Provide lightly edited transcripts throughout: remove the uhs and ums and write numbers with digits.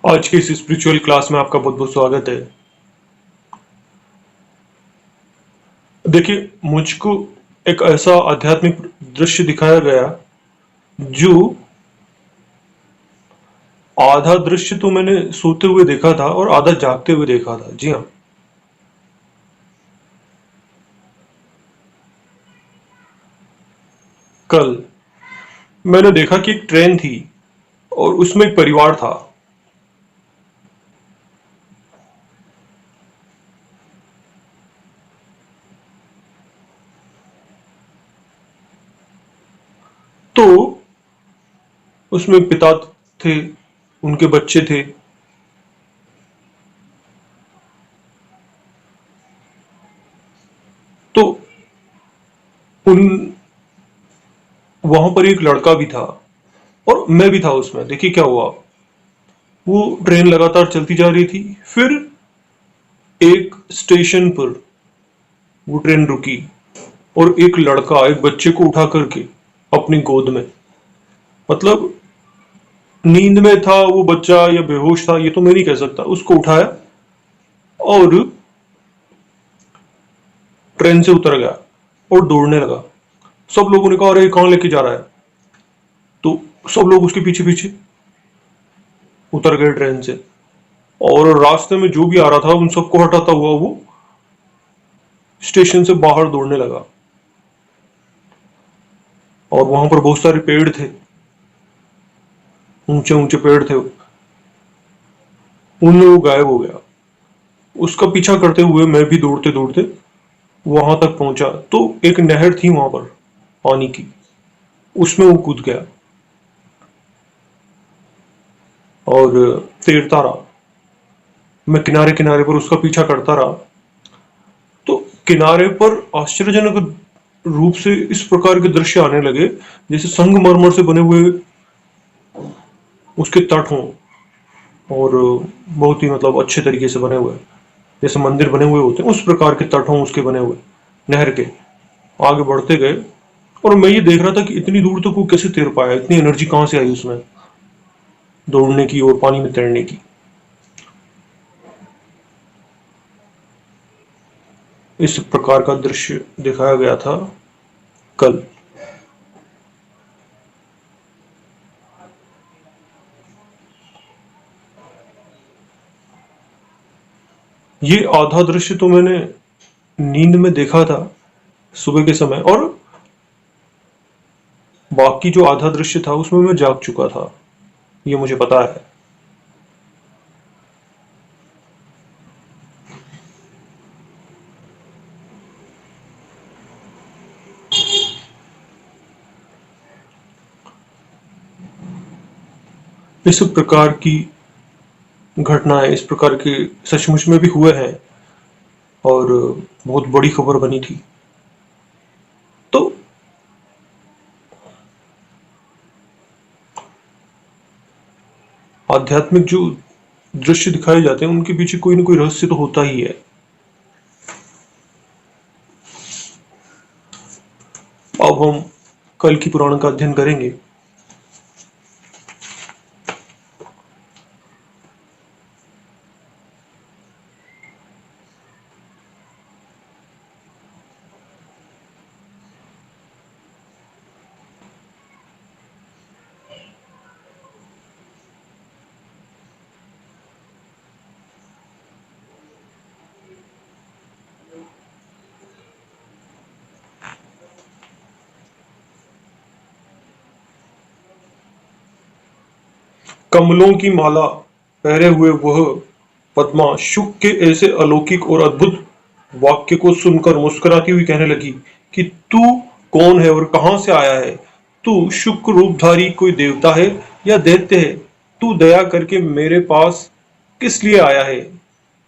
आज की इस स्पिरिचुअल क्लास में आपका बहुत बहुत स्वागत है। देखिए, मुझको एक ऐसा आध्यात्मिक दृश्य दिखाया गया जो आधा दृश्य तो मैंने सोते हुए देखा था और आधा जागते हुए देखा था। जी हाँ। कल मैंने देखा कि एक ट्रेन थी और उसमें एक परिवार था। तो उसमें एक पिता थे, उनके बच्चे थे। तो उन वहां पर एक लड़का भी था और मैं भी था उसमें। देखिए क्या हुआ, वो ट्रेन लगातार चलती जा रही थी। फिर एक स्टेशन पर वो ट्रेन रुकी और एक लड़का एक बच्चे को उठा करके अपनी गोद में, मतलब नींद में था वो बच्चा या बेहोश था ये तो मैं नहीं कह सकता, उसको उठाया और ट्रेन से उतर गया और दौड़ने लगा। सब लोगों ने कहा अरे कहां लेके जा रहा है। तो सब लोग उसके पीछे पीछे उतर गए ट्रेन से और रास्ते में जो भी आ रहा था उन सबको हटाता हुआ वो स्टेशन से बाहर दौड़ने लगा। और वहां पर बहुत सारे पेड़ थे, ऊंचे ऊंचे पेड़ थे। उनमें वो गायब हो गया। उसका पीछा करते हुए मैं भी दौड़ते दौड़ते वहां तक पहुंचा तो एक नहर थी वहां पर पानी की, उसमें वो कूद गया और तैरता रहा। मैं किनारे किनारे पर उसका पीछा करता रहा। तो किनारे पर आश्चर्यजनक रूप से इस प्रकार के दृश्य आने लगे जैसे संगमरमर से बने हुए उसके तट हों और बहुत ही मतलब अच्छे तरीके से बने हुए, जैसे मंदिर बने हुए होते हैं उस प्रकार के तट हों उसके बने हुए नहर के। आगे बढ़ते गए और मैं ये देख रहा था कि इतनी दूर तक वो कैसे तैर पाया, इतनी एनर्जी कहां से आई उसमें दौड़ने की और पानी में तैरने की। इस प्रकार का दृश्य दिखाया गया था कल। ये आधा दृश्य तो मैंने नींद में देखा था सुबह के समय, और बाकी जो आधा दृश्य था उसमें मैं जाग चुका था, ये मुझे पता है। इस प्रकार की घटनाएं इस प्रकार के सचमुच में भी हुए हैं और बहुत बड़ी खबर बनी थी। तो आध्यात्मिक जो दृश्य दिखाए जाते हैं उनके पीछे कोई ना कोई रहस्य तो होता ही है। अब हम कल की पुराण का अध्ययन करेंगे। कमलों की माला पहरे हुए वह पद्मा शुक के ऐसे अलौकिक और अद्भुत वाक्य को सुनकर मुस्कुराती हुई कहने लगी कि तू कौन है और कहां से आया है। तू शुक रूपधारी कोई देवता है या दैत्य है। तू दया करके मेरे पास किस लिए आया है।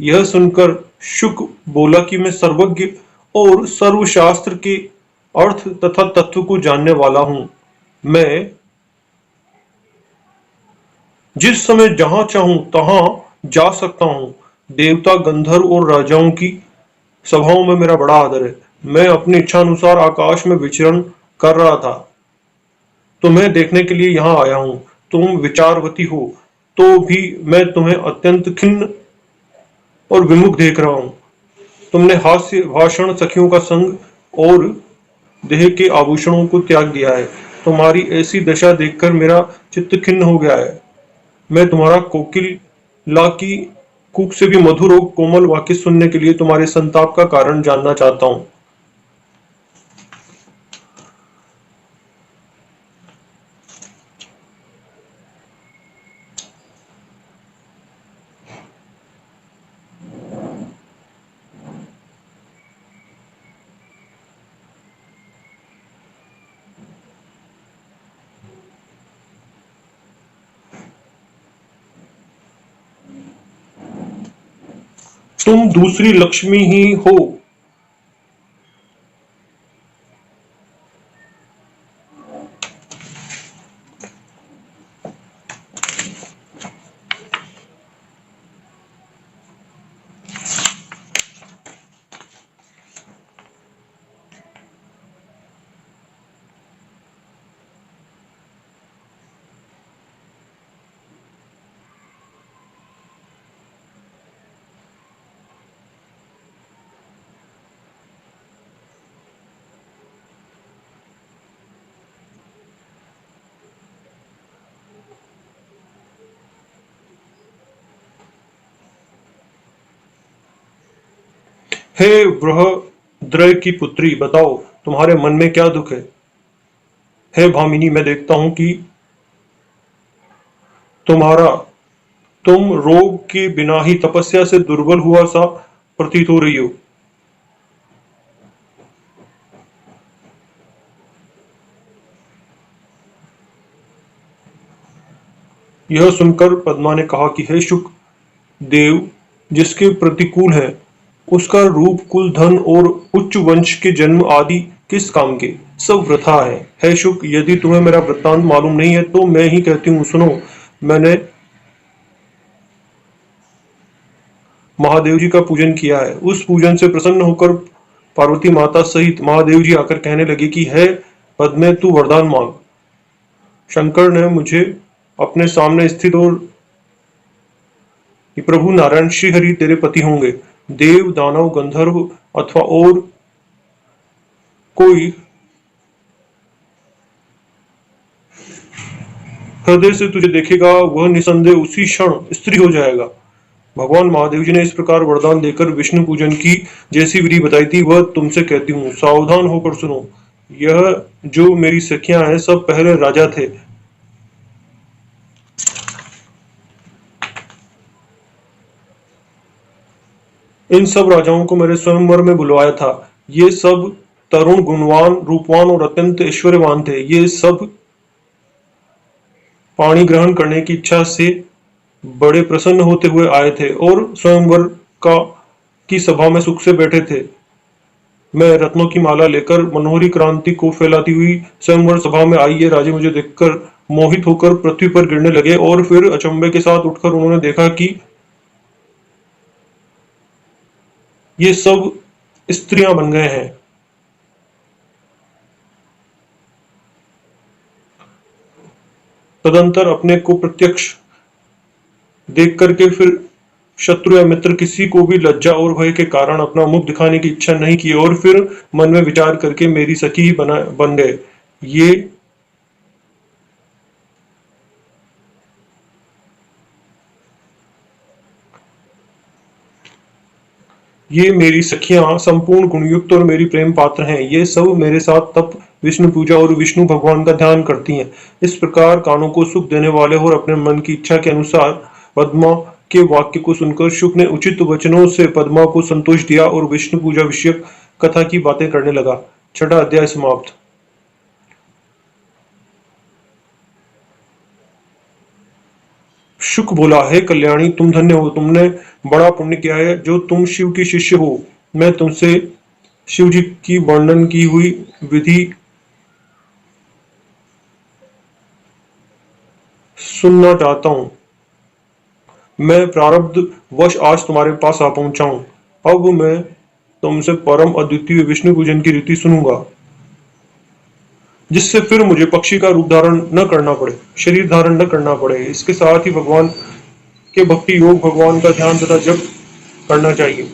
यह सुनकर शुक बोला कि मैं सर्वज्ञ और सर्वशास्त्र के अर्थ तथा तत्व को जानने वाला हूं। मैं जिस समय जहां चाहूं तहां जा सकता हूं। देवता गंधर्व और राजाओं की सभाओं में मेरा बड़ा आदर है। मैं अपनी इच्छा अनुसार आकाश में विचरण कर रहा था, तुम्हें देखने के लिए यहां आया हूं। तुम विचारवती हो तो भी मैं तुम्हें अत्यंत खिन्न और विमुख देख रहा हूं। तुमने हास्य भाषण, सखियों का संग और देह के आभूषणों को त्याग दिया है। तुम्हारी ऐसी दशा देखकर मेरा चित्त खिन्न हो गया है। मैं तुम्हारा कोकिला की कूक से भी मधुर और कोमल वाक्य सुनने के लिए तुम्हारे संताप का कारण जानना चाहता हूं। तुम दूसरी लक्ष्मी ही हो। हे बृहद्रय की पुत्री, बताओ तुम्हारे मन में क्या दुख है। हे भामिनी, मैं देखता हूं कि तुम्हारा तुम रोग के बिना ही तपस्या से दुर्बल हुआ सा प्रतीत हो रही हो। यह सुनकर पद्मा ने कहा कि हे शुक देव, जिसके प्रतिकूल है उसका रूप, कुल, धन और उच्च वंश के जन्म आदि किस काम के, सब वृथा है। हे शुक, यदि तुम्हें मेरा वृत्तांत मालूम नहीं है तो मैं ही कहती हूँ, सुनो। मैंने महादेव जी का पूजन किया है। उस पूजन से प्रसन्न होकर पार्वती माता सहित महादेव जी आकर कहने लगे कि हे पद्मे, तू वरदान मांग। शंकर ने मुझे अपने सामने स्थित और कि प्रभु नारायण श्रीहरि तेरे पति होंगे। देव, दानव, गंधर्व अथवा और कोई हृदय से तुझे देखेगा वह निसंदेह उसी क्षण स्त्री हो जाएगा। भगवान महादेव जी ने इस प्रकार वरदान देकर विष्णु पूजन की जैसी विधि बताई थी वह तुमसे कहती हूँ, सावधान होकर सुनो। यह जो मेरी सखियां हैं सब पहले राजा थे। इन सब राजाओं को मैंने स्वयंवर में बुलवाया था। ये सब तरुण, गुणवान, रूपवान और अत्यंत ऐश्वर्यवान थे। ये सब पाणी ग्रहण करने की इच्छा से बड़े प्रसन्न होते हुए आए थे और स्वयंवर का की सभा में सुख से बैठे थे। मैं रत्नों की माला लेकर मनोहरी क्रांति को फैलाती हुई स्वयंवर सभा में आई। ये राजे मुझे देखकर मोहित होकर पृथ्वी पर गिरने लगे और फिर अचंभे के साथ उठकर उन्होंने देखा कि ये सब स्त्रियां बन गए हैं। तदंतर अपने को प्रत्यक्ष देख करके फिर शत्रु या मित्र किसी को भी लज्जा और भय के कारण अपना मुख दिखाने की इच्छा नहीं की और फिर मन में विचार करके मेरी सखी ही बन गए। ये मेरी सखियां संपूर्ण गुणयुक्त और मेरी प्रेम पात्र हैं। ये सब मेरे साथ तप, विष्णु पूजा और विष्णु भगवान का ध्यान करती हैं। इस प्रकार कानों को सुख देने वाले और अपने मन की इच्छा के अनुसार पद्मा के वाक्य को सुनकर शुक ने उचित वचनों से पद्मा को संतोष दिया और विष्णु पूजा विषयक कथा की बातें करने लगा। छठा अध्याय समाप्त। शुक बोला, हे कल्याणी, तुम धन्य हो। तुमने बड़ा पुण्य किया है जो तुम शिव की शिष्य हो। मैं तुमसे शिव जी की वर्णन की हुई विधि सुनना चाहता हूं। मैं प्रारब्ध वश आज तुम्हारे पास आ पहुंचा हूं। अब मैं तुमसे परम अद्वितीय विष्णु पूजन की रीति सुनूंगा। जिससे फिर मुझे पक्षी का रूप धारण न करना पड़े, शरीर धारण न करना पड़े। इसके साथ ही भगवान के भक्ति योग, भगवान का ध्यान तथा जप करना चाहिए।